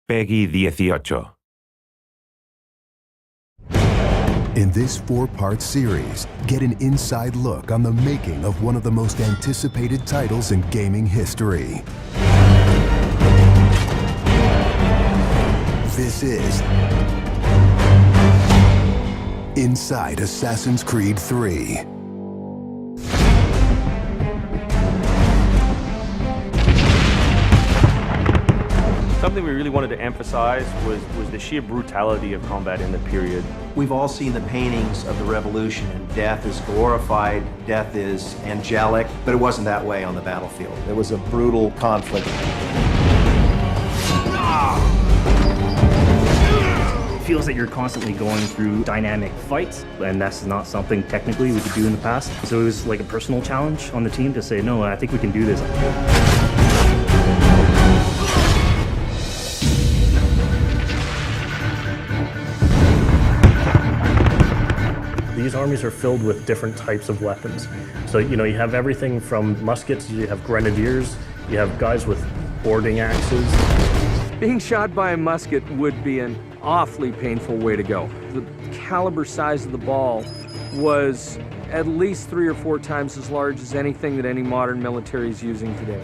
Peggy 18. In this 4-part series, get an inside look on the making of one of the most anticipated titles in gaming history. This is Inside Assassin's Creed 3. Something we really wanted to emphasize was the sheer brutality of combat in the period. We've all seen the paintings of the revolution, and death is glorified, death is angelic, but it wasn't that way on the battlefield. It was a brutal conflict. It feels that you're constantly going through dynamic fights, and that's not something technically we could do in the past. So it was like a personal challenge on the team to say, no, I think we can do this. These armies are filled with different types of weapons. So, you have everything from muskets, you have grenadiers, you have guys with boarding axes. Being shot by a musket would be an awfully painful way to go. The caliber size of the ball was at least 3 or 4 times as large as anything that any modern military is using today.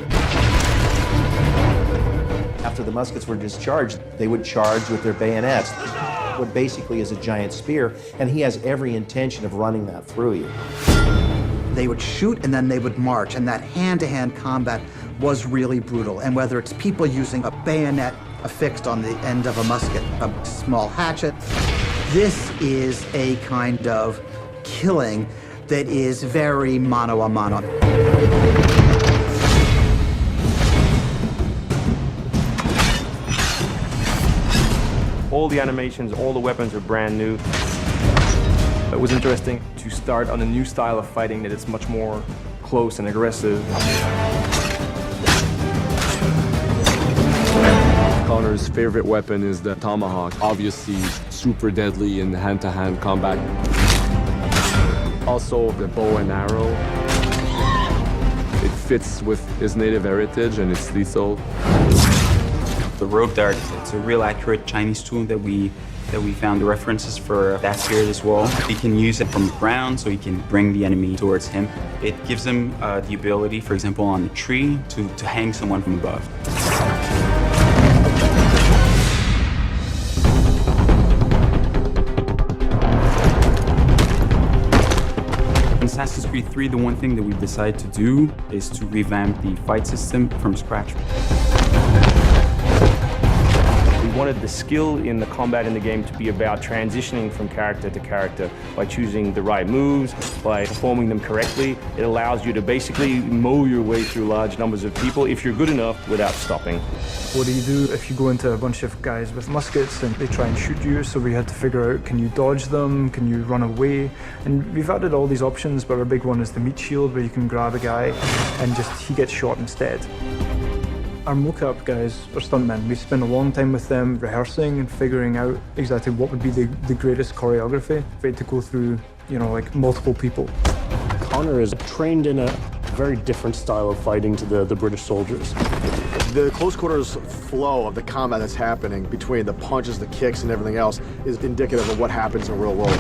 After the muskets were discharged, they would charge with their bayonets. What basically is a giant spear, and he has every intention of running that through you. They would shoot and then they would march, and that hand-to-hand combat was really brutal. And whether it's people using a bayonet affixed on the end of a musket, a small hatchet, this is a kind of killing that is very mano a mano. All the animations, all the weapons are brand new. It was interesting to start on a new style of fighting that is much more close and aggressive. Connor's favorite weapon is the tomahawk, obviously super deadly in hand-to-hand combat. Also the bow and arrow. It fits with his native heritage and it's lethal. The rope dart, it's a real accurate Chinese tool that we found the references for that period as well. He can use it from the ground, so he can bring the enemy towards him. It gives him the ability, for example, on a tree, to hang someone from above. In Assassin's Creed 3, the one thing that we've decided to do is to revamp the fight system from scratch. We wanted the skill in the combat in the game to be about transitioning from character to character by choosing the right moves, by performing them correctly. It allows you to basically mow your way through large numbers of people if you're good enough without stopping. What do you do if you go into a bunch of guys with muskets and they try and shoot you? So we had to figure out, can you dodge them? Can you run away? And we've added all these options, but our big one is the meat shield, where you can grab a guy and he gets shot instead. Our mocap guys are stuntmen. We spent a long time with them rehearsing and figuring out exactly what would be the greatest choreography. We had to go through, like multiple people. Connor is trained in a very different style of fighting to the British soldiers. The close quarters flow of the combat that's happening between the punches, the kicks, and everything else is indicative of what happens in the real world.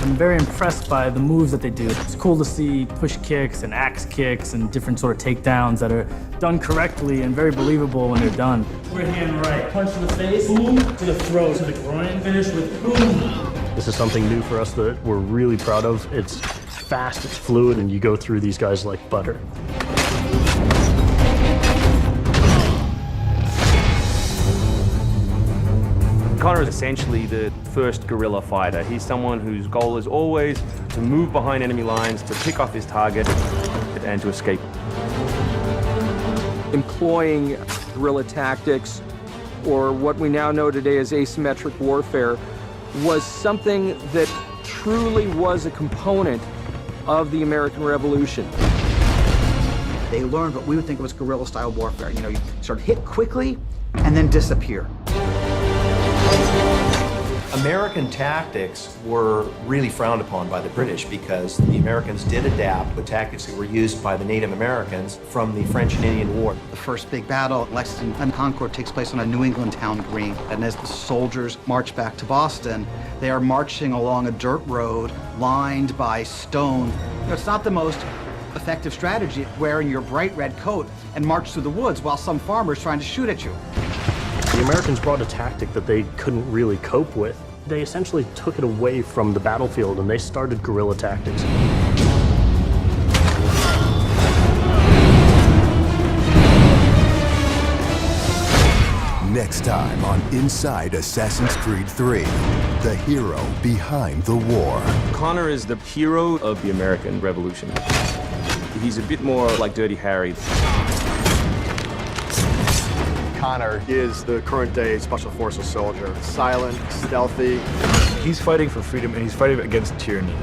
I'm very impressed by the moves that they do. It's cool to see push kicks and axe kicks and different sort of takedowns that are done correctly and very believable when they're done. Right hand, right. Punch to the face, boom, to the throat, to the groin, finish with boom. This is something new for us that we're really proud of. It's fast, it's fluid, and you go through these guys like butter. Connor is essentially the first guerrilla fighter. He's someone whose goal is always to move behind enemy lines, to pick off his target, and to escape. Employing guerrilla tactics, or what we now know today as asymmetric warfare, was something that truly was a component of the American Revolution. They learned what we would think was guerrilla-style warfare. You sort of hit quickly and then disappear. American tactics were really frowned upon by the British because the Americans did adapt the tactics that were used by the Native Americans from the French and Indian War. The first big battle at Lexington and Concord takes place on a New England town green. And as the soldiers march back to Boston, they are marching along a dirt road lined by stone. You know, it's not the most effective strategy wearing your bright red coat and march through the woods while some farmer's trying to shoot at you. The Americans brought a tactic that they couldn't really cope with. They essentially took it away from the battlefield and they started guerrilla tactics. Next time on Inside Assassin's Creed 3, the hero behind the war. Connor is the hero of the American Revolution. He's a bit more like Dirty Harry. Connor is the current day Special Forces soldier. Silent, stealthy. He's fighting for freedom and he's fighting against tyranny.